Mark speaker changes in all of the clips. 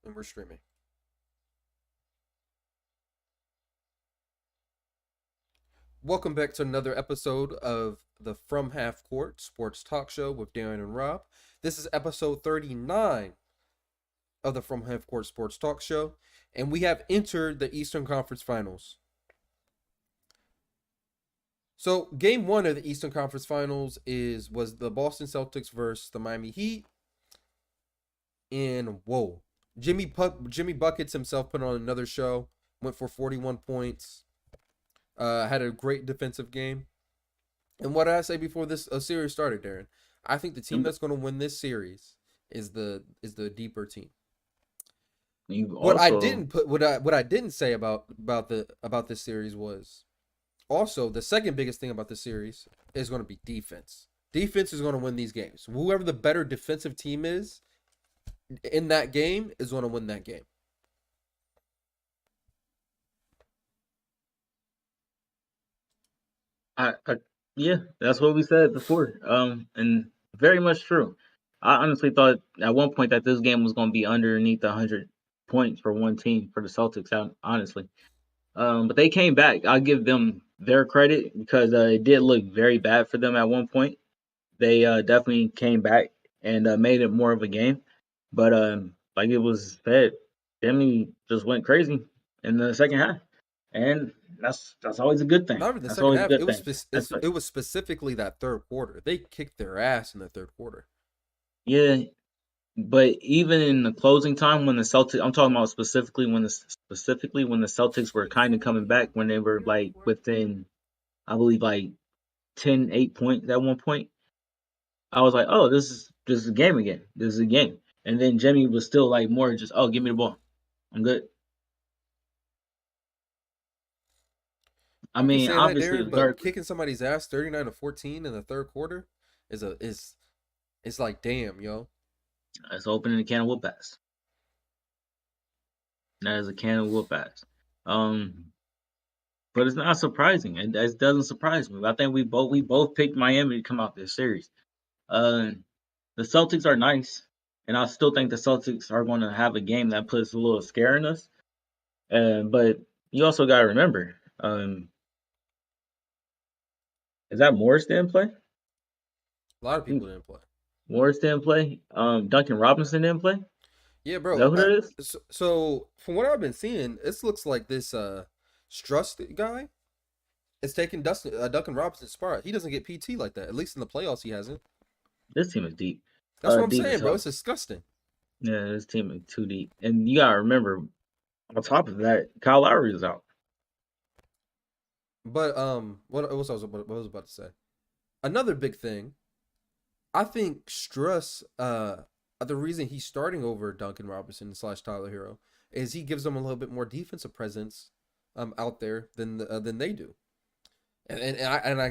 Speaker 1: And we're streaming. Welcome back to another episode of the From Half Court Sports Talk Show with Darren and Rob. This is episode 39 of the From Half Court Sports Talk Show, and we have entered the Eastern Conference Finals. So, game one of the Eastern Conference Finals was the Boston Celtics versus the Miami Heat. And whoa, Jimmy Buckets himself put on another show. Went for 41 points. Had a great defensive game. And what did I say before this series started, Darren? I think the team that's going to win this series is the deeper team.
Speaker 2: You
Speaker 1: What I
Speaker 2: also
Speaker 1: didn't put what I didn't say about this series was also the second biggest thing about this series is going to be defense. Defense is going to win these games. Whoever the better defensive team is in that game is going to win that game.
Speaker 2: I yeah, that's what we said before. And very much true. I honestly thought at one point that this game was going to be underneath 100 points for one team for the Celtics. Honestly, but they came back. I'll give them their credit because it did look very bad for them at one point. They definitely came back and made it more of a game. But like it was said, Jimmy just went crazy in the second half, and that's always a good thing.
Speaker 1: Not even the
Speaker 2: That's
Speaker 1: second
Speaker 2: always a
Speaker 1: half.
Speaker 2: good thing. That's
Speaker 1: It was specifically that third quarter. They kicked their ass in the third quarter.
Speaker 2: Yeah, but even in the closing time when the Celtics, I'm talking about specifically when the Celtics were kind of coming back when they were like within, I believe like 10-8 points at one point. I was like, oh, this is a game again. This is a game. And then Jimmy was still like more just, oh, give me the ball. I'm good. I
Speaker 1: You can
Speaker 2: mean,
Speaker 1: say that,
Speaker 2: obviously,
Speaker 1: Darren,
Speaker 2: it was very.
Speaker 1: but kicking somebody's ass 39-14 in the third quarter is it's like damn, yo.
Speaker 2: It's opening a can of whoop ass. That is a can of whoop ass. Um, but it's not surprising. It doesn't surprise me. I think we both picked Miami to come out this series. Uh, the Celtics are nice, and I still think the Celtics are going to have a game that puts a little scare in us. But you also got to remember, is that Morris didn't play?
Speaker 1: A lot of
Speaker 2: I think
Speaker 1: people didn't play.
Speaker 2: Morris didn't play. Duncan Robinson didn't play. Is
Speaker 1: Yeah,
Speaker 2: that
Speaker 1: bro.
Speaker 2: who that is?
Speaker 1: So from what I've been seeing, this looks like this Struss guy is taking Duncan Robinson's spot. He doesn't get PT like that. At least in the playoffs, he hasn't.
Speaker 2: This team is deep.
Speaker 1: That's what I'm
Speaker 2: Deep as
Speaker 1: saying, bro.
Speaker 2: hell.
Speaker 1: It's disgusting.
Speaker 2: Yeah, this team is too deep. And you gotta remember, on top of that, Kyle Lowry is out.
Speaker 1: But what was I about to say? Another big thing. I think Struss, the reason he's starting over Duncan Robinson slash Tyler Hero is he gives them a little bit more defensive presence, out there than they do, and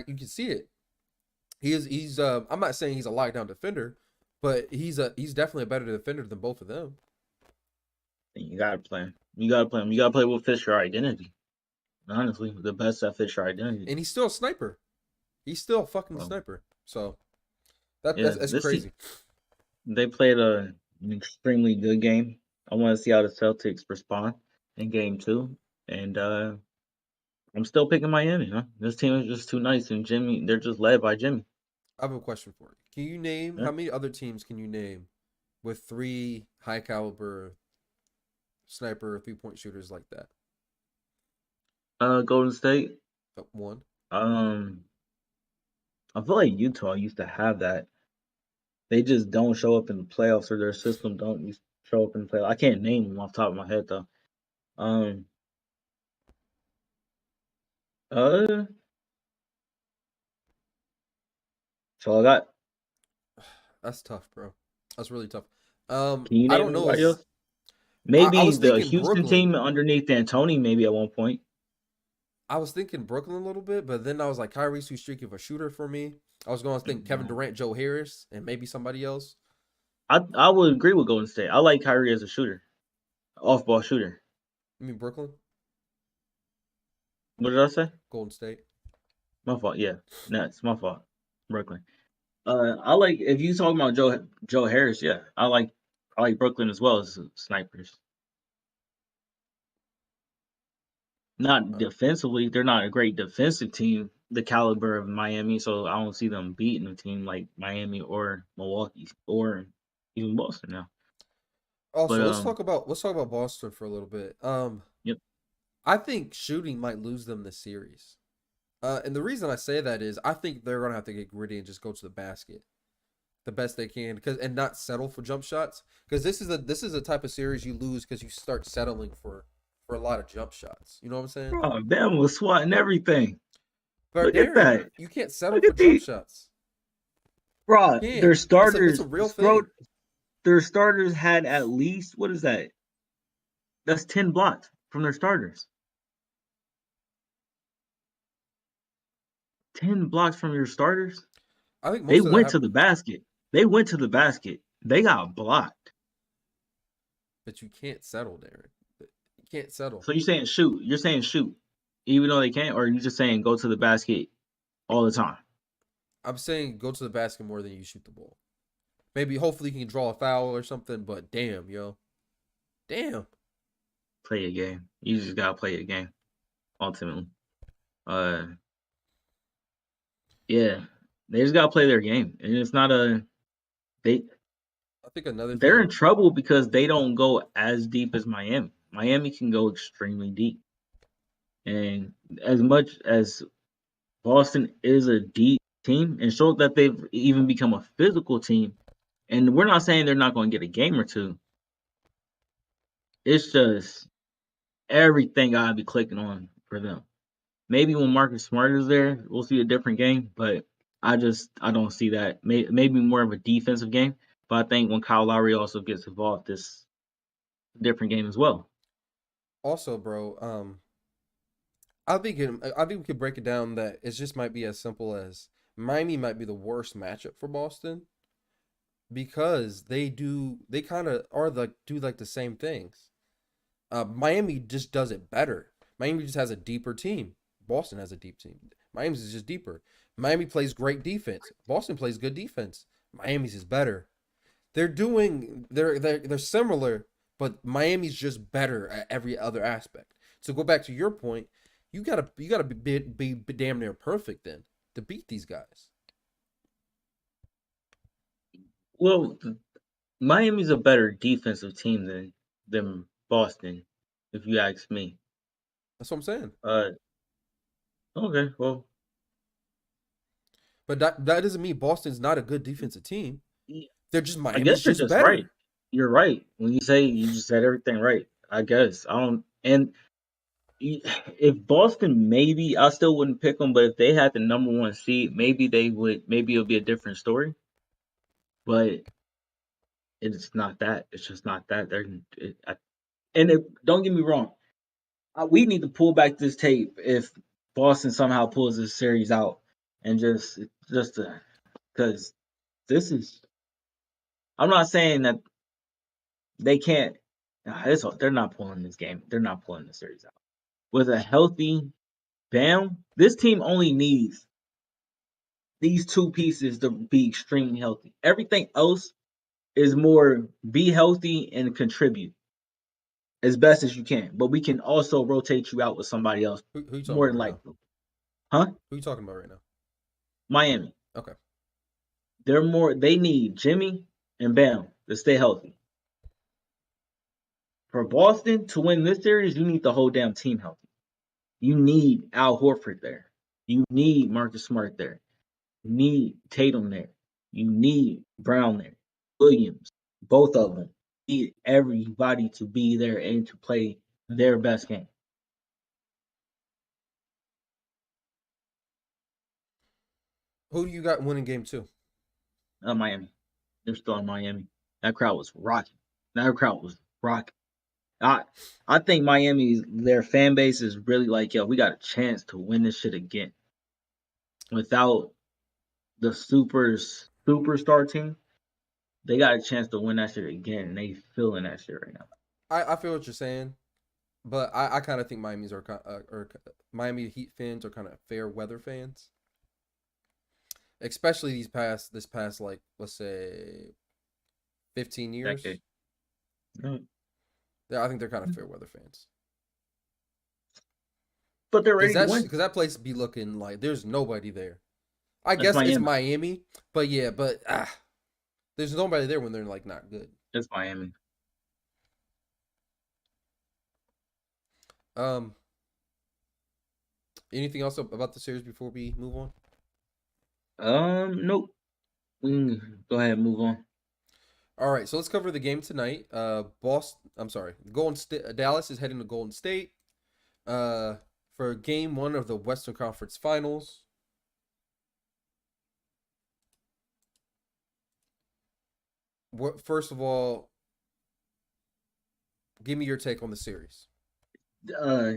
Speaker 1: you can see it. He's I'm not saying he's a lockdown defender, but he's definitely a better defender than both of them.
Speaker 2: And you gotta play him. You gotta play him. You gotta play with Fisher identity. Honestly, the best at Fisher identity.
Speaker 1: And he's still a sniper. He's still a fucking
Speaker 2: Well,
Speaker 1: sniper. So
Speaker 2: yeah,
Speaker 1: that's
Speaker 2: this team,
Speaker 1: crazy.
Speaker 2: they played an extremely good game. I want to see how the Celtics respond in game two. And I'm still picking Miami, huh? This team is just too nice, and Jimmy, they're just led by Jimmy.
Speaker 1: I have a question for you. Can you name
Speaker 2: Yeah.
Speaker 1: how many other teams can you name with three high caliber sniper 3-point shooters like that?
Speaker 2: Golden State.
Speaker 1: One.
Speaker 2: Um, I feel like Utah used to have that. They just don't show up in the playoffs, or their system don't show up in the playoffs. I can't name them off the top of my head though. Um, uh, so I got.
Speaker 1: That's tough, bro. That's really tough.
Speaker 2: Can you
Speaker 1: I
Speaker 2: name
Speaker 1: don't know.
Speaker 2: anybody else?
Speaker 1: I
Speaker 2: Maybe
Speaker 1: was
Speaker 2: the
Speaker 1: thinking
Speaker 2: Houston
Speaker 1: Brooklyn.
Speaker 2: team underneath D'Antoni, maybe at one point.
Speaker 1: I was thinking Brooklyn a little bit, but then I was like, Kyrie's too streaky of a shooter for me. I was going to think Kevin
Speaker 2: No.
Speaker 1: Durant, Joe Harris, and maybe somebody else.
Speaker 2: I would agree with Golden State. I like Kyrie as a shooter, off ball shooter.
Speaker 1: You mean Brooklyn,
Speaker 2: What did I say?
Speaker 1: Golden State?
Speaker 2: My fault. Yeah, no, it's my fault. Brooklyn. I like if you talking about Joe Harris. Yeah, I like. I like Brooklyn as well as snipers. Not
Speaker 1: Uh,
Speaker 2: defensively, they're not a great defensive team, the caliber of Miami. So I don't see them beating a team like Miami or Milwaukee or even Boston now. But
Speaker 1: Also, let's talk about Boston for a little bit.
Speaker 2: yep.
Speaker 1: I think shooting might lose them this series. And the reason I say that is I think they're gonna have to get gritty and just go to the basket the best they can, because and not settle for jump shots. Because this is a type of series you lose because you start settling for a lot of jump shots. You know what I'm saying?
Speaker 2: Bro, Bam was swatting everything.
Speaker 1: But
Speaker 2: Look at
Speaker 1: Darren,
Speaker 2: that.
Speaker 1: you can't settle
Speaker 2: Look
Speaker 1: for
Speaker 2: at
Speaker 1: jump
Speaker 2: these.
Speaker 1: shots. You
Speaker 2: Bro,
Speaker 1: can't.
Speaker 2: their
Speaker 1: It's a
Speaker 2: starters
Speaker 1: real thing.
Speaker 2: their starters had at least what is that? That's 10 blocks from their starters. 10 blocks from your starters.
Speaker 1: I think
Speaker 2: They
Speaker 1: most of that
Speaker 2: went to
Speaker 1: happened,
Speaker 2: the basket. They went to the basket. They got blocked.
Speaker 1: but you can't settle, Darren. You can't settle.
Speaker 2: So you're saying shoot. You're saying shoot. Even though they can't, or you just saying go to the basket all the time.
Speaker 1: I'm saying go to the basket more than you shoot the ball. Maybe hopefully you can draw a foul or something, but damn, yo. Damn.
Speaker 2: Play a game. You just gotta play a game, ultimately. Uh yeah. They just gotta play their game. And it's not a they
Speaker 1: I think another
Speaker 2: they're in
Speaker 1: thing,
Speaker 2: trouble because they don't go as deep as Miami. Miami can go extremely deep. And as much as Boston is a deep team and showed that they've even become a physical team, and we're not saying they're not going to get a game or two. It's just everything gotta be clicking on for them. Maybe when Marcus Smart is there, we'll see a different game, but I don't see that. Maybe more of a defensive game, but I think when Kyle Lowry also gets involved, this different game as well.
Speaker 1: also, bro, I think we could break it down that it just might be as simple as Miami might be the worst matchup for Boston because they kind of are like do like the same things. Miami just does it better. Miami just has a deeper team. Boston has a deep team. Miami's is just deeper. Miami plays great defense. Boston plays good defense. Miami's is better. They're similar, but Miami's just better at every other aspect. So go back to your point, you gotta be damn near perfect then to beat these guys.
Speaker 2: Well, Miami's a better defensive team than Boston, if you ask me.
Speaker 1: That's what I'm saying.
Speaker 2: Uh, okay, well,
Speaker 1: But that doesn't mean Boston's not a good defensive team. They're just
Speaker 2: I guess
Speaker 1: Miami's
Speaker 2: you're
Speaker 1: just
Speaker 2: just right.
Speaker 1: better.
Speaker 2: You're right when you say you just said everything right. I guess I don't. And if Boston, maybe I still wouldn't pick them. But if they had the number one seed, maybe they would. Maybe it'll be a different story. But it's not that. It's just not that. Don't get me wrong. We need to pull back this tape if Boston somehow pulls this series out, and just because this is. I'm not saying that they can't. They're not pulling this game. They're not pulling the series out with a healthy Bam. This team only needs these two pieces to be extremely healthy. Everything else is more be healthy and contribute as best as you can. But we can also rotate you out with somebody else
Speaker 1: Who you talking
Speaker 2: more
Speaker 1: about
Speaker 2: than
Speaker 1: right now?
Speaker 2: likely. Huh?
Speaker 1: Who you talking about right now?
Speaker 2: Miami.
Speaker 1: Okay.
Speaker 2: They need Jimmy and Bam to stay healthy. For Boston to win this series, you need the whole damn team healthy. You need Al Horford there. You need Marcus Smart there. You need Tatum there. You need Brown there. Williams, both of them. You need everybody to be there and to play their best game.
Speaker 1: Who do you got winning game two?
Speaker 2: Miami. They're still in Miami. That crowd was rocking. That crowd was rocking. I I think Miami's their fan base is really like, yo, we got a chance to win this shit again. Without the superstar team, they got a chance to win that shit again, and they feeling that shit right now.
Speaker 1: I feel what you're saying, but I kind of think Miami Heat fans are kind of fair weather fans, especially this past like let's say 15 years.
Speaker 2: Decade. Mm.
Speaker 1: Yeah, I think they're kind of fair weather fans.
Speaker 2: But they're
Speaker 1: Cause
Speaker 2: ready to win.
Speaker 1: that place be looking like there's nobody there. I
Speaker 2: That's
Speaker 1: guess it's
Speaker 2: Miami.
Speaker 1: Miami, but yeah, there's nobody there when they're like not good.
Speaker 2: It's Miami.
Speaker 1: Um, anything else about the series before we move on?
Speaker 2: Nope. We can go ahead and move on.
Speaker 1: All right, so let's cover the game tonight. Boston. I'm sorry, Golden State. Dallas is heading to Golden State. Uh, for Game 1 of the Western Conference Finals. What? First of all, give me your take on the series.
Speaker 2: Uh,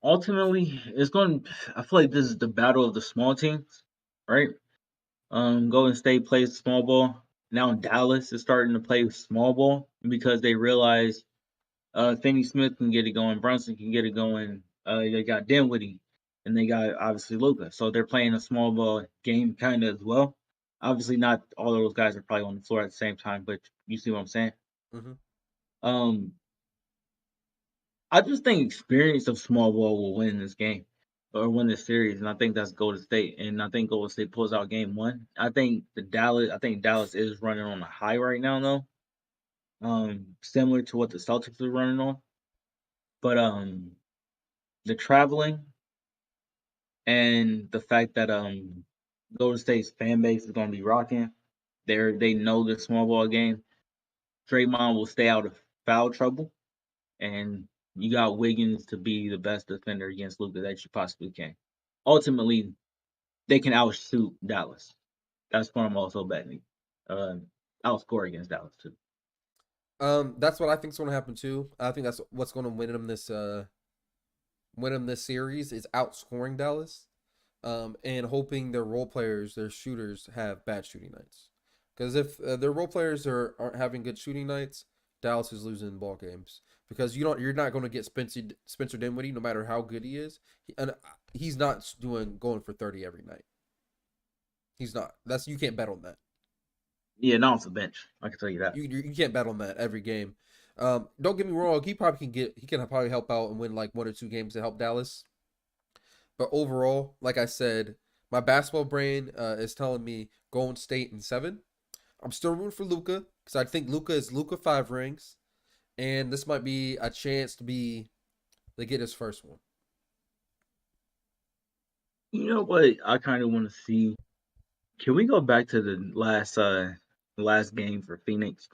Speaker 2: ultimately, it's going. I feel like this is the battle of the small teams, right? Golden State plays small ball. Now Dallas is starting to play small ball because they realize Finney Smith can get it going, Brunson can get it going. They got Dinwiddie, and they got obviously Luca. So they're playing a small ball game kind of as well. Obviously, not all of those guys are probably on the floor at the same time, but you see what I'm saying.
Speaker 1: Mm-hmm.
Speaker 2: Um, I just think experience of small ball will win this game or win this series, and I think that's Golden State. And I think Golden State pulls out game one. I think Dallas is running on a high right now, though. Similar to what the Celtics are running on, but the traveling and the fact that Golden State's fan base is going to be rocking. They know the small ball game. Draymond will stay out of foul trouble, and you got Wiggins to be the best defender against Luka that you possibly can. Ultimately, they can outshoot Dallas. That's what I'm also betting. Uh, outscore against Dallas too.
Speaker 1: That's what I think is going to happen too. I think that's what's going to win them this series is outscoring Dallas. And hoping their role players, their shooters, have bad shooting nights. Because if their role players aren't having good shooting nights, Dallas is losing ball games. Because you're not going to get Spencer Dinwiddie no matter how good he is. He's not going for 30 every night. He's not. That's you can't bet on that.
Speaker 2: Yeah, not off the bench. I can tell you that.
Speaker 1: You can't bet on that every game. Don't get me wrong. He can probably help out and win like 1 or 2 games to help Dallas. But overall, like I said, my basketball brain is telling me Golden State in 7. I'm still rooting for Luca because I think Luca is Luca 5 rings, and this might be a chance to get his first one.
Speaker 2: You know what? I kind of want to see. Can we go back to the last game for Phoenix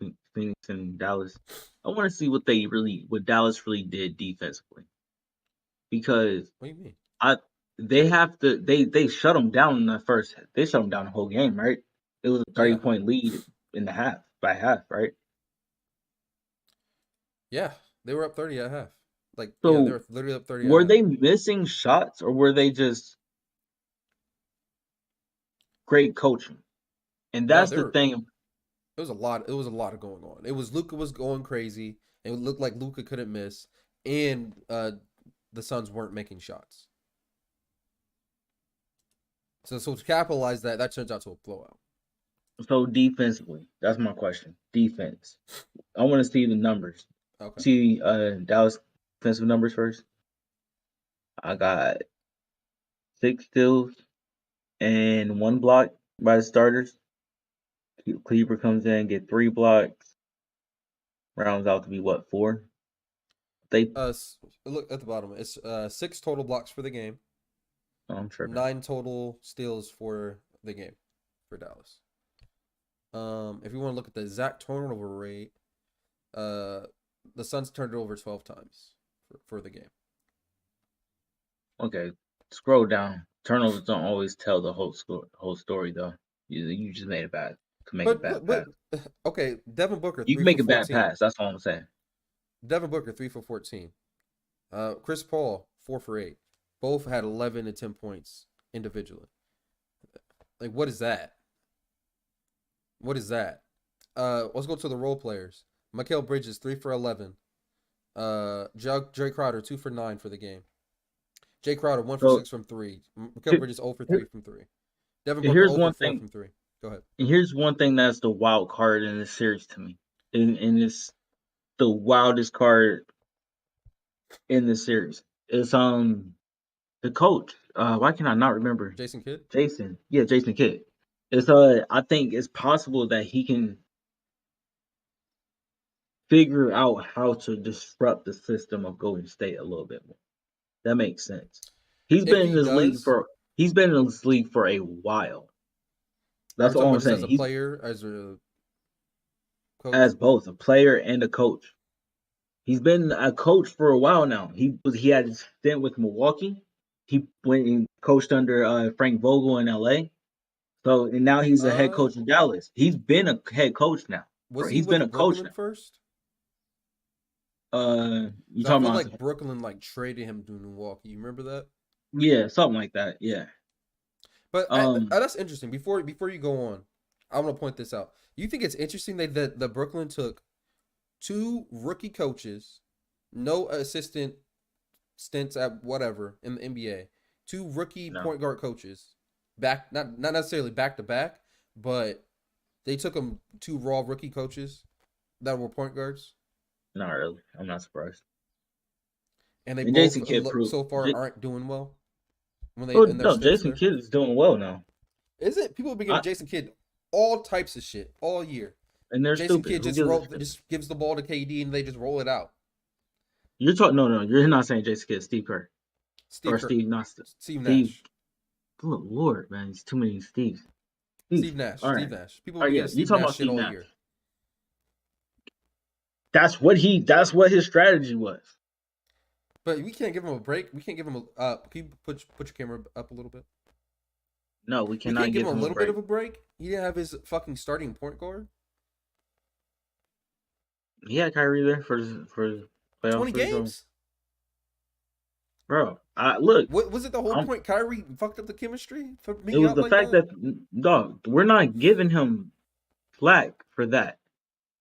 Speaker 2: and Dallas? I want to see what Dallas really did defensively because
Speaker 1: What do you mean?
Speaker 2: I they have to they shut them down in the first. They shut them down the whole game, right? It was a
Speaker 1: Yeah,
Speaker 2: 30 point lead in the half by half, right?
Speaker 1: yeah, they were up 30 at half. Like yeah, they
Speaker 2: So
Speaker 1: were literally up 30 at
Speaker 2: were
Speaker 1: half.
Speaker 2: they missing shots or were they just great coaching? And
Speaker 1: No,
Speaker 2: that's
Speaker 1: they
Speaker 2: the
Speaker 1: were.
Speaker 2: thing.
Speaker 1: It was a lot. It was a lot of going on. It was Luca was going crazy. It looked like Luca couldn't miss, and the Suns weren't making shots. So to capitalize that, that turns out to a blowout.
Speaker 2: So defensively, that's my question. Defense. I want to see the numbers.
Speaker 1: Okay.
Speaker 2: See Dallas defensive numbers first. I got 6 steals and 1 block by the starters. Cleaver comes in, get 3 blocks, rounds out to be what, 4? They
Speaker 1: Look at the bottom. It's 6 total blocks for the game.
Speaker 2: oh, I'm tripping.
Speaker 1: 9 total steals for the game for Dallas. If you want to look at the exact turnover rate, uh, the Suns turned it over 12 times for the game.
Speaker 2: Okay, scroll down. Turnovers don't always tell the whole story though. You just made a bad to make a bad
Speaker 1: But
Speaker 2: pass.
Speaker 1: okay, Devin Booker
Speaker 2: You
Speaker 1: three
Speaker 2: can
Speaker 1: for
Speaker 2: make a bad
Speaker 1: 14.
Speaker 2: pass. That's all I'm saying.
Speaker 1: Devin Booker 3 for 14. Chris Paul 4 for 8. Both had 11 and 10 points individually. Like what is that? What is that? Let's go to the role players. Mikal Bridges 3 for 11. Jay Crowder 2 for 9 for the game. Jay Crowder one for
Speaker 2: So
Speaker 1: six from three. Mikal
Speaker 2: here,
Speaker 1: Bridges 0 for
Speaker 2: here-
Speaker 1: 3 from 3. Devin Booker
Speaker 2: here's
Speaker 1: 0 for
Speaker 2: one
Speaker 1: 4
Speaker 2: thing.
Speaker 1: from 3. Go ahead.
Speaker 2: Here's one thing that's the wild card in this series to me. In this the wildest card in the series. It's the coach. Why can I not remember?
Speaker 1: Jason Kidd.
Speaker 2: Jason. Yeah, Jason Kidd. It's I think it's possible that he can figure out how to disrupt the system of Golden State a little bit more. That makes sense. He's
Speaker 1: If
Speaker 2: been in
Speaker 1: he
Speaker 2: this league
Speaker 1: does,
Speaker 2: for he's been in this league for a while.
Speaker 1: are we
Speaker 2: That's
Speaker 1: talking
Speaker 2: all
Speaker 1: about
Speaker 2: I'm
Speaker 1: just as
Speaker 2: saying.
Speaker 1: a
Speaker 2: He's
Speaker 1: player, as a coach?
Speaker 2: as both a player and a coach. He's been a coach for a while now. He had a stint with Milwaukee. He went and coached under Frank Vogel in LA. So and now he's a head
Speaker 1: Uh,
Speaker 2: coach in Dallas. He's been a head coach now.
Speaker 1: was he
Speaker 2: He's been a
Speaker 1: with
Speaker 2: coach
Speaker 1: Brooklyn
Speaker 2: now.
Speaker 1: first?
Speaker 2: You
Speaker 1: 'Cause I
Speaker 2: talking
Speaker 1: feel
Speaker 2: about
Speaker 1: like Brooklyn like traded him to Milwaukee. You remember that?
Speaker 2: yeah, something like that. Yeah.
Speaker 1: But
Speaker 2: Um,
Speaker 1: that's interesting. Before you go on, I want to point this out. You think it's interesting that the Brooklyn took two rookie coaches, no assistant stints at whatever in the NBA, two rookie
Speaker 2: no,
Speaker 1: point guard coaches, back not necessarily back to back, but they took them two raw rookie coaches that were point guards,
Speaker 2: not really. I'm not surprised.
Speaker 1: and they
Speaker 2: And
Speaker 1: both
Speaker 2: Jason Kidd proved.
Speaker 1: so far aren't doing well when they
Speaker 2: Oh
Speaker 1: in their
Speaker 2: no,
Speaker 1: stints
Speaker 2: Jason
Speaker 1: there.
Speaker 2: Kidd is doing well now.
Speaker 1: Is it? People have been giving
Speaker 2: I,
Speaker 1: Jason Kidd all types of shit all year.
Speaker 2: and they're
Speaker 1: Jason
Speaker 2: stupid.
Speaker 1: Kidd
Speaker 2: Who
Speaker 1: just
Speaker 2: gives a
Speaker 1: roll
Speaker 2: shit?
Speaker 1: just gives the ball to KD and they just roll it out.
Speaker 2: You're talking. No, no, you're not saying Jason Kidd. Steve Kerr
Speaker 1: Steve
Speaker 2: or
Speaker 1: Kerr,
Speaker 2: Steve, not Steve.
Speaker 1: Steve
Speaker 2: Steve.
Speaker 1: Nash,
Speaker 2: Good Lord, man, it's too many Steves. Steve.
Speaker 1: Steve Nash,
Speaker 2: All
Speaker 1: Steve
Speaker 2: right.
Speaker 1: Nash. People
Speaker 2: Oh
Speaker 1: have been
Speaker 2: yeah,
Speaker 1: giving
Speaker 2: you
Speaker 1: Steve
Speaker 2: talking
Speaker 1: Nash
Speaker 2: about
Speaker 1: shit
Speaker 2: Steve
Speaker 1: all
Speaker 2: Nash?
Speaker 1: year.
Speaker 2: That's what he. That's what his strategy was.
Speaker 1: But we can't give him a break. We can't give him a. Can you put your camera up a little bit?
Speaker 2: No, we
Speaker 1: We
Speaker 2: cannot
Speaker 1: can't give him
Speaker 2: give
Speaker 1: a
Speaker 2: him a
Speaker 1: little bit
Speaker 2: break.
Speaker 1: of a break. He didn't have his fucking starting point guard.
Speaker 2: He had Kyrie there for the playoffs.
Speaker 1: 20
Speaker 2: What are you talking,
Speaker 1: games.
Speaker 2: bro? I look.
Speaker 1: What was it? The whole
Speaker 2: I'm
Speaker 1: point. Kyrie fucked up the chemistry for
Speaker 2: It
Speaker 1: being
Speaker 2: was
Speaker 1: out
Speaker 2: the
Speaker 1: like
Speaker 2: fact
Speaker 1: that.
Speaker 2: that dog, we're not giving him slack for that.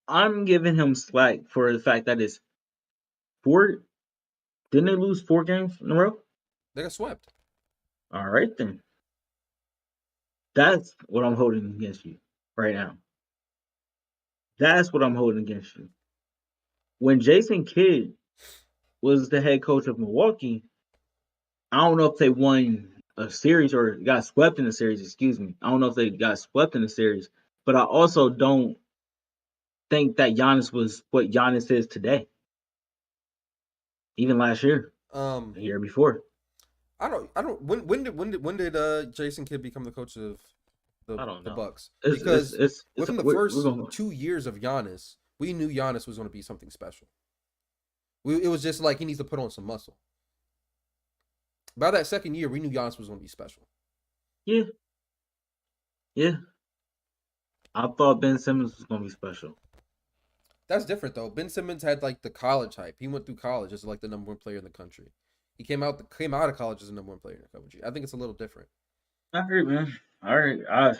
Speaker 2: I'm giving him slack for the fact that it's four. Didn't they lose 4 games in a row?
Speaker 1: They got swept.
Speaker 2: All right then. That's what I'm holding against you right now. That's what I'm holding against you. When Jason Kidd was the head coach of Milwaukee, I don't know if they won a series or got swept in the series, excuse me. I don't know if they got swept in the series, but I also don't think that Giannis was what Giannis is today, even last year,
Speaker 1: Um,
Speaker 2: the year before.
Speaker 1: I don't. When did Jason Kidd become the coach of
Speaker 2: I don't
Speaker 1: the
Speaker 2: know.
Speaker 1: Bucks?
Speaker 2: It's it's
Speaker 1: Because
Speaker 2: it's, it's
Speaker 1: within the
Speaker 2: we're
Speaker 1: first
Speaker 2: going.
Speaker 1: 2 years of Giannis, we knew Giannis was going to be something special. It was just like he needs to put on some muscle. By that second year, we knew Giannis was going to be special.
Speaker 2: Yeah, yeah. I thought Ben Simmons was gonna be special.
Speaker 1: That's different though. Ben Simmons had like the college hype. He went through college as like the number one player in the country. He came out of college as the number one player in the country. I think it's a little different.
Speaker 2: All right, man. All right.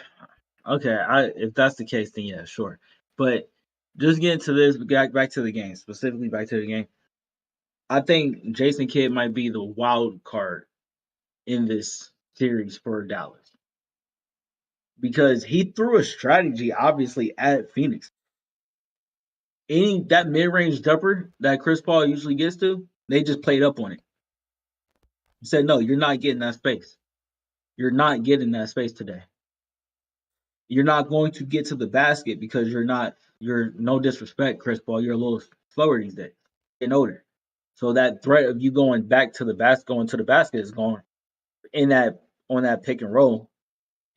Speaker 2: Okay. If that's the case, then yeah, sure. But just getting to this, back to the game, specifically back to the game. I think Jason Kidd might be the wild card in this series for Dallas because he threw a strategy, obviously, at Phoenix. Any that mid range jumper that Chris Paul usually gets to, they just played up on it. He said, "No, you're not getting that space. You're not getting that space today. You're not going to get to the basket because you're not. You're no disrespect, Chris Paul. You're a little slower these days, getting older. So that threat of you going back to the basket, going to the basket is going in that on that pick and roll.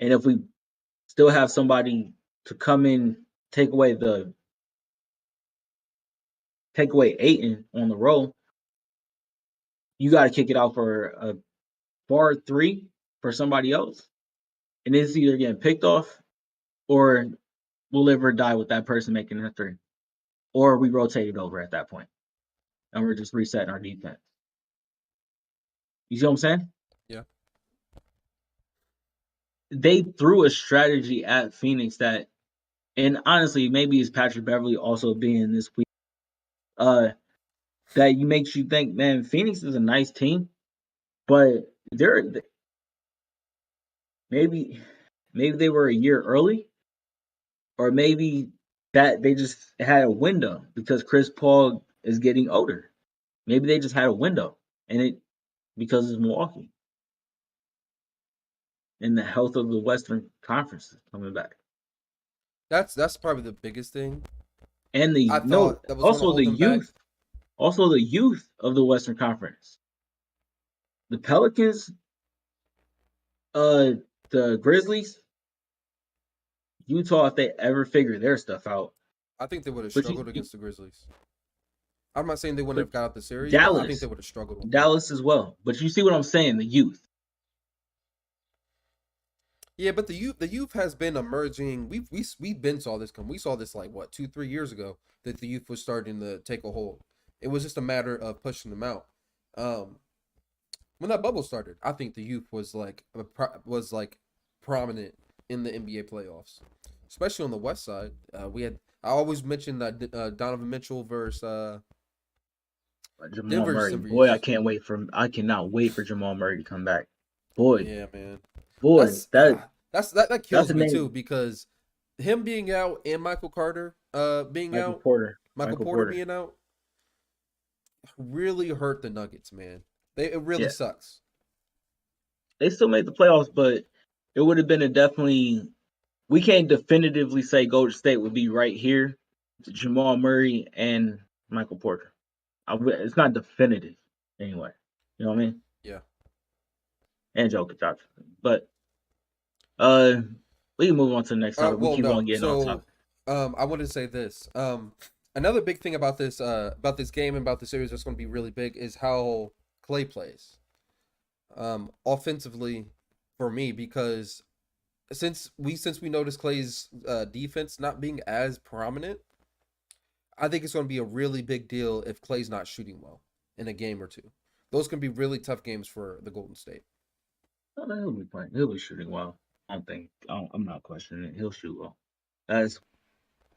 Speaker 2: And if we still have somebody to come in, take away the take away Aiton on the roll, you got to kick it out for a bar three for somebody else, and it's either getting picked off or we'll live or die with that person making that three, or we rotate it over at that point, and we're just resetting our defense. You see what I'm saying?
Speaker 1: Yeah.
Speaker 2: They threw a strategy at Phoenix that, and honestly, maybe it's Patrick Beverly also being this week, uh, that makes you think, man, Phoenix is a nice team, but they're maybe maybe they were a year early, or maybe that they just had a window because Chris Paul is getting older. Maybe they just had a window, and it because it's Milwaukee and the health of the Western Conference is coming back,
Speaker 1: That's probably the biggest thing.
Speaker 2: and
Speaker 1: I
Speaker 2: the no,
Speaker 1: thought that was going to
Speaker 2: also
Speaker 1: hold them back.
Speaker 2: the youth of the Western Conference, the Pelicans, uh, the Grizzlies, Utah, if they ever figure their stuff out,
Speaker 1: I think they would have
Speaker 2: but
Speaker 1: struggled against the Grizzlies. I'm not saying they wouldn't
Speaker 2: but
Speaker 1: have got out the series, but I think they
Speaker 2: Dallas,
Speaker 1: would have struggled with them.
Speaker 2: Dallas as well. But you see what I'm saying? The youth.
Speaker 1: Yeah, but the youth has been emerging. We've been saw this come. We saw this like what 2 3 years ago that the youth was starting to take a hold. It was just a matter of pushing them out. Um, when that bubble started, I think the youth was like prominent in the NBA playoffs, especially on the West side. We had I always mention that Donovan Mitchell versus
Speaker 2: Jamal
Speaker 1: Denver
Speaker 2: Murray, boy,
Speaker 1: series.
Speaker 2: I cannot wait for Jamal Murray to come back. Boy,
Speaker 1: Yeah, man.
Speaker 2: boy,
Speaker 1: That's that
Speaker 2: that's
Speaker 1: kills
Speaker 2: a
Speaker 1: me too
Speaker 2: name.
Speaker 1: because him being out and Michael Carter being
Speaker 2: Michael
Speaker 1: out,
Speaker 2: Porter.
Speaker 1: Michael
Speaker 2: Michael
Speaker 1: Porter
Speaker 2: Porter.
Speaker 1: being out really hurt the Nuggets, man. It really
Speaker 2: Yeah,
Speaker 1: sucks.
Speaker 2: they still made the playoffs, but it would have been a definitely. We can't definitively say Golden State would be right here. Jamal Murray and Michael Porter. It's not definitive anyway. You know what I mean?
Speaker 1: Yeah.
Speaker 2: And Jokic, obviously. But uh, we can move on to the next topic. We
Speaker 1: Well,
Speaker 2: keep on
Speaker 1: no.
Speaker 2: getting off
Speaker 1: So,
Speaker 2: topic.
Speaker 1: I wanted to say this. Another big thing about this game and about the series that's going to be really big is how Clay plays. Offensively, for me, because since we noticed Clay's defense not being as prominent, I think it's going to be a really big deal if Clay's not shooting well in a game or two. Those can be really tough games for the Golden State.
Speaker 2: Oh, no, he'll be playing. He'll be shooting well. I don't think. I'm not questioning it. He'll shoot well. That's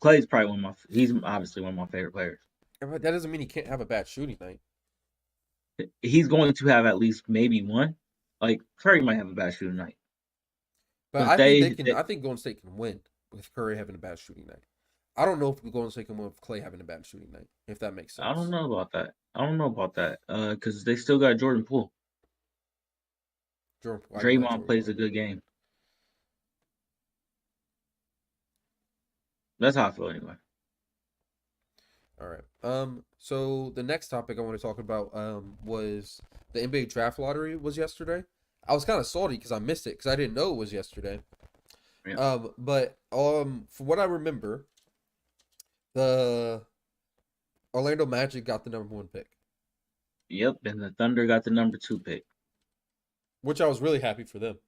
Speaker 2: Clay's probably one of my. He's obviously one of my favorite players.
Speaker 1: But that doesn't mean he can't have a bad shooting night.
Speaker 2: He's going to have at least maybe one. Like Curry might have a bad shooting night,
Speaker 1: But
Speaker 2: but
Speaker 1: I think they can.
Speaker 2: they
Speaker 1: I think Golden State can win with Curry having a bad shooting night. I don't know if Golden State can win with Clay having a bad shooting night. If that makes
Speaker 2: I don't
Speaker 1: sense.
Speaker 2: know about that. I don't know about that. Because they still got Jordan Poole.
Speaker 1: I do like
Speaker 2: Draymond
Speaker 1: Jordan
Speaker 2: plays
Speaker 1: Poole.
Speaker 2: a good game. That's how I feel anyway.
Speaker 1: All right. So the next topic I want to talk about was the NBA draft lottery was yesterday. I was kind of salty because I missed it because I didn't know it was yesterday.
Speaker 2: Yeah.
Speaker 1: But for what I remember, the Orlando Magic got the number one pick,
Speaker 2: Yep. And the Thunder got the number 2 pick.
Speaker 1: which I was really happy for them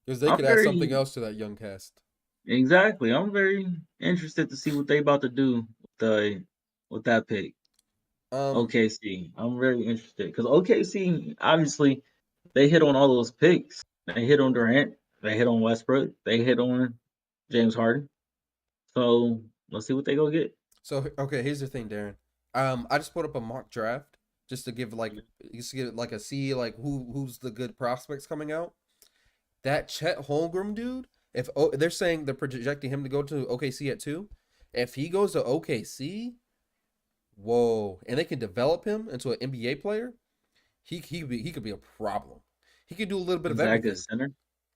Speaker 1: because they
Speaker 2: I'm
Speaker 1: could add something
Speaker 2: very
Speaker 1: else to that young cast.
Speaker 2: exactly. I'm very interested to see what they about to do with that pick.
Speaker 1: Um,
Speaker 2: OKC. I'm very interested because OKC obviously they hit on all those picks. They hit on Durant. They hit on Westbrook. They hit on James Harden. So let's see what they go get.
Speaker 1: so okay, here's the thing, Darren. I just put up a mock draft just to give just to get like a see like who's the good prospects coming out. That Chet Holmgren dude, if they're saying they're projecting him to go to OKC at 2, if he goes to OKC, whoa, and they can develop him into an NBA player, he could be a problem. He could do a little bit of
Speaker 2: Gonzaga
Speaker 1: everything.
Speaker 2: center.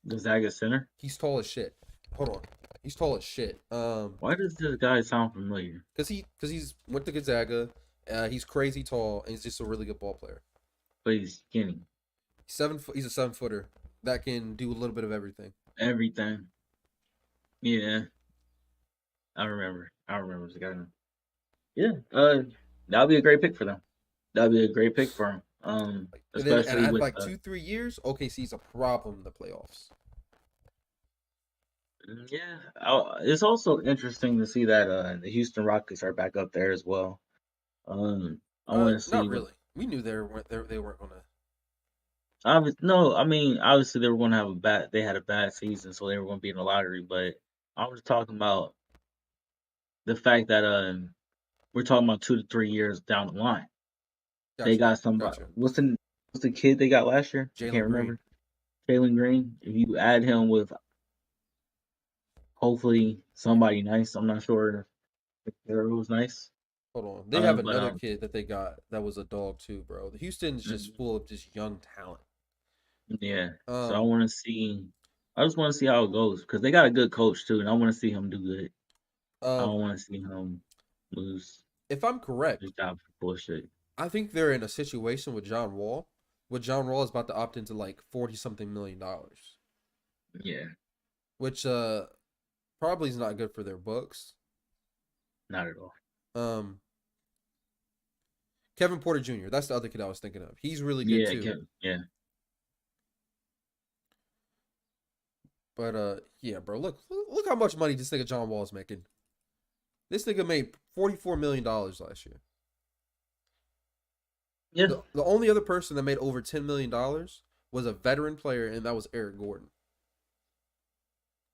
Speaker 2: Gonzaga center.
Speaker 1: He's tall as shit. Hold on, he's tall as shit.
Speaker 2: Why does this guy sound familiar?
Speaker 1: Cause he's went to Gonzaga. He's crazy tall and he's just a really good ball player.
Speaker 2: But he's skinny.
Speaker 1: He's a 7 footer that can do a little bit of everything.
Speaker 2: Everything. Yeah, I remember. I remember this guy. Yeah. That'll be a great pick for them. That'll be a great pick for him.
Speaker 1: And
Speaker 2: Especially
Speaker 1: I have
Speaker 2: with
Speaker 1: like 2 3 years. OKC's a problem in the playoffs.
Speaker 2: yeah. It's also interesting to see that the Houston Rockets are back up there as well. I want to see
Speaker 1: Not
Speaker 2: what.
Speaker 1: really. We knew they weren't gonna.
Speaker 2: No, I mean obviously they were going to have a bad. They had a bad season, so they were going to be in the lottery. But I was talking about the fact that we're talking about 2 to 3 years down the line. They
Speaker 1: Gotcha,
Speaker 2: got somebody.
Speaker 1: gotcha.
Speaker 2: What's the kid they got last year? I can't
Speaker 1: Jalen Green.
Speaker 2: remember. Jalen Green. If you add him with hopefully somebody nice, I'm not sure It was nice.
Speaker 1: Hold on. They have
Speaker 2: But
Speaker 1: another kid that they got that was a dog too, bro. Houston's just
Speaker 2: mhm,
Speaker 1: full of just young talent.
Speaker 2: yeah. So I
Speaker 1: Um,
Speaker 2: want to see. I just want to see how it goes because they got a good coach too, and I want to see him do good. I don't
Speaker 1: um,
Speaker 2: want to see him lose
Speaker 1: if I'm
Speaker 2: his
Speaker 1: correct,
Speaker 2: job for bullshit.
Speaker 1: I think they're in a situation with John Wall. With John Wall is about to opt into like 40 something $1 million,
Speaker 2: Yeah,
Speaker 1: which probably is not good for their books.
Speaker 2: not at all.
Speaker 1: Um, Kevin Porter Jr. That's the other kid I was thinking of. He's really good
Speaker 2: Yeah,
Speaker 1: too.
Speaker 2: Kevin. Yeah,
Speaker 1: But yeah, bro. Look how much money this nigga John Wall is making. This nigga made $44 million last year.
Speaker 2: yeah,
Speaker 1: The only other person that made over $10 million was a veteran player, and that was Eric Gordon.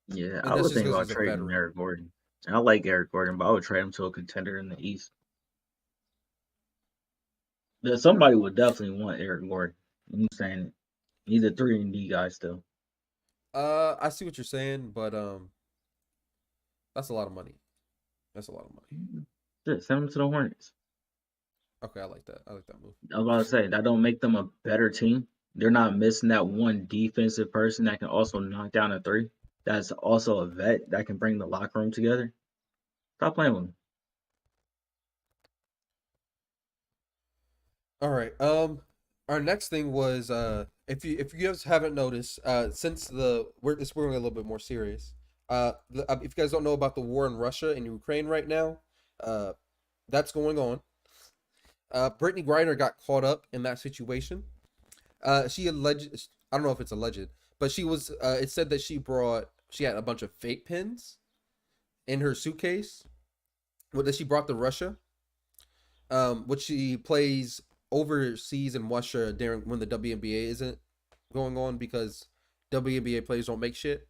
Speaker 2: yeah.
Speaker 1: And
Speaker 2: I
Speaker 1: that's
Speaker 2: would
Speaker 1: just
Speaker 2: think
Speaker 1: because
Speaker 2: about
Speaker 1: he's a
Speaker 2: trading
Speaker 1: veteran.
Speaker 2: Eric Gordon. I like Eric Gordon, but I would trade him to a contender in the East. Somebody would definitely want Eric Gordon. I'm saying it. He's a 3-and-D guy still.
Speaker 1: I see what you're saying, but that's a lot of money. That's a lot of money.
Speaker 2: Shit, send him to the Hornets.
Speaker 1: Okay, I like that. I like that move.
Speaker 2: I was about to say that don't make them a better team. They're not missing that one defensive person that can also knock down a three. That's also a vet that can bring the locker room together. Stop playing with me.
Speaker 1: All right. Our next thing was if you guys haven't noticed, since we're going a little bit more serious. If you guys don't know about the war in Russia and Ukraine right now, uh, that's going on. Brittany Griner got caught up in that situation. She alleged, I don't know if it's alleged, but she was. It said that she had a bunch of fake pins in her suitcase, that she brought to Russia, which she plays overseas in Russia during when the WNBA isn't going on because WNBA players don't make shit.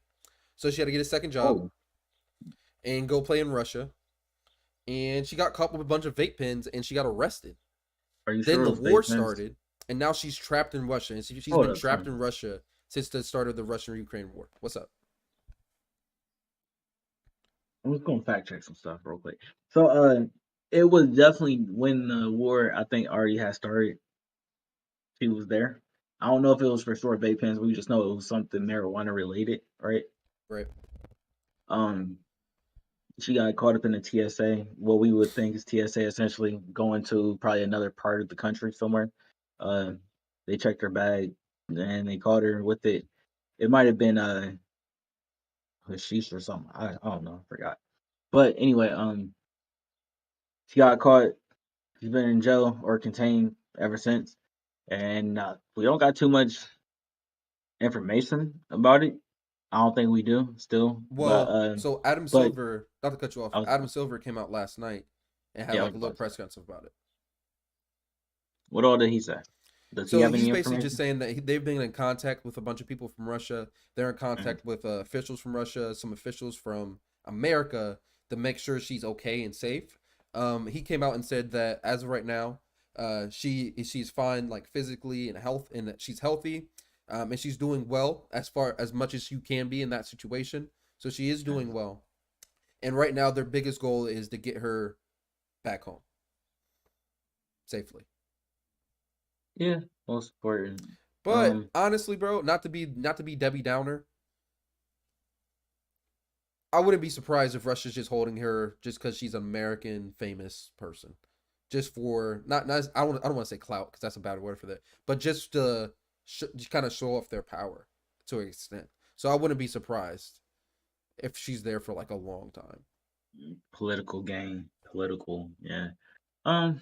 Speaker 1: So she had to get a second job
Speaker 2: Oh,
Speaker 1: and go play in Russia. And she got caught with a bunch of vape pens and she got arrested.
Speaker 2: are you
Speaker 1: Then
Speaker 2: sure it
Speaker 1: the
Speaker 2: was
Speaker 1: war
Speaker 2: fake pins?
Speaker 1: started, and now she's trapped in Russia. And she's
Speaker 2: Hold
Speaker 1: been
Speaker 2: up,
Speaker 1: trapped
Speaker 2: son.
Speaker 1: in Russia since the start of the Russian-Ukraine war. What's up?
Speaker 2: I'm just gonna fact check some stuff real quick. So, it was definitely when the war I think already had started. She was there. I don't know if it was for sure vape pens. We just know it was something marijuana related, right?
Speaker 1: Right.
Speaker 2: Um, she got caught up in the TSA. What we would think is TSA essentially going to probably another part of the country somewhere. Uh, they checked her bag and they caught her with it. It might have been hashish or something. I don't know. I forgot. But anyway, she got caught. She's been in jail or contained ever since. And we don't got too much information about it. I don't think we do still.
Speaker 1: Well, so Adam
Speaker 2: But
Speaker 1: Silver, not to cut you off,
Speaker 2: I was
Speaker 1: Adam Silver came out last night and had
Speaker 2: yeah, I
Speaker 1: like
Speaker 2: was
Speaker 1: a little
Speaker 2: about to say.
Speaker 1: press conference about it.
Speaker 2: What all did he say? Does he
Speaker 1: So
Speaker 2: have
Speaker 1: he's
Speaker 2: any
Speaker 1: basically just
Speaker 2: information?
Speaker 1: saying that they've been in contact with a bunch of people from Russia. They're in
Speaker 2: Mhm.
Speaker 1: contact with officials from Russia, some officials from America to make sure she's okay and safe. He came out and said that as of right now, she's fine, like physically and health, and that she's healthy, and she's doing well as far as much as you can be in that situation. So she is doing well, and right now their biggest goal is to get her back home safely.
Speaker 2: Yeah, most important.
Speaker 1: But honestly, bro, not to be Debbie Downer, I wouldn't be surprised if Russia's just holding her just because she's an American famous person, just for not I don't want to say clout because that's a bad word for that, but just to just kind of show off their power to an extent. So I wouldn't be surprised if she's there for like a long time.
Speaker 2: political gain, political, yeah. Um,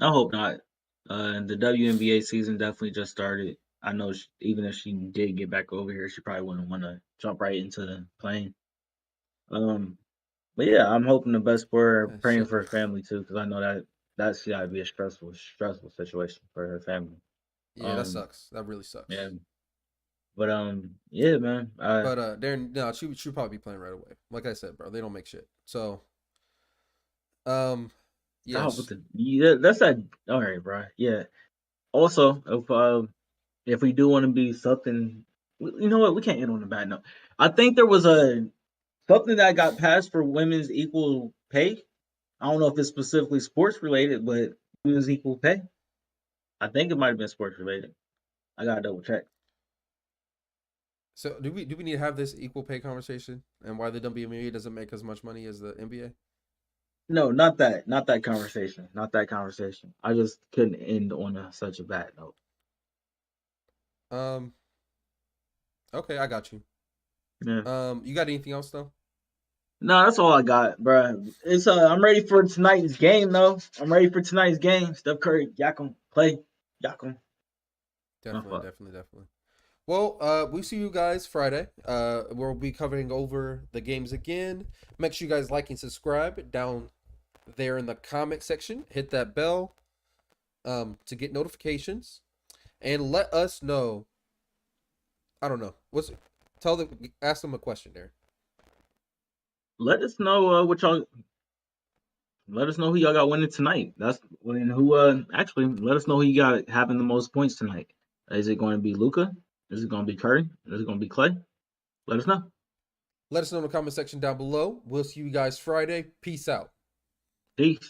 Speaker 2: I hope not. The WNBA season definitely just started. I know even if she did get back over here, she probably wouldn't want to jump right into the plane. Um, but yeah, I'm hoping the best for her, praying
Speaker 1: Shit.
Speaker 2: for her family too, because I know that that's gotta be a stressful situation for her family.
Speaker 1: Yeah, that
Speaker 2: Um,
Speaker 1: sucks. That really
Speaker 2: yeah,
Speaker 1: sucks.
Speaker 2: but yeah, man.
Speaker 1: But Darren, no, she'll probably be playing right away. Like I said, bro, they don't make shit. So um,
Speaker 2: Stop with
Speaker 1: yes.
Speaker 2: the yeah. That's that. All right, bro. Yeah. Also, if we do want to be something, you know what? We can't end on a bad note. I think there was a something that got passed for women's equal pay. I don't know if it's specifically sports related, but unions equal pay. I think it might have been sports related. I gotta double check.
Speaker 1: So do we need to have this equal pay conversation and why the WNBA doesn't make as much money as the NBA?
Speaker 2: No, not that. Not that conversation. Not that conversation. I just couldn't end on such a bad note.
Speaker 1: Um. Okay, I got you.
Speaker 2: Yeah.
Speaker 1: You got anything else though?
Speaker 2: No, that's all I got, bruh. It's I'm ready for tonight's game though. I'm ready for tonight's game. Steph Curry, Yakum, play, Yakum. My
Speaker 1: Definitely,
Speaker 2: fuck.
Speaker 1: definitely, definitely. Well, we see you guys Friday. We'll be covering over the games again. Make sure you guys like and subscribe down there in the comment section. Hit that bell to get notifications and let us know. I don't know. Ask them a question there.
Speaker 2: Let us know what y'all. Let us know who y'all got winning tonight. That's when who actually let us know who you got having the most points tonight. Is it going to be Luca? Is it going to be Curry? Is it going to be Clay? Let us know.
Speaker 1: Let us know in the comment section down below. We'll see you guys Friday. Peace out.
Speaker 2: Peace.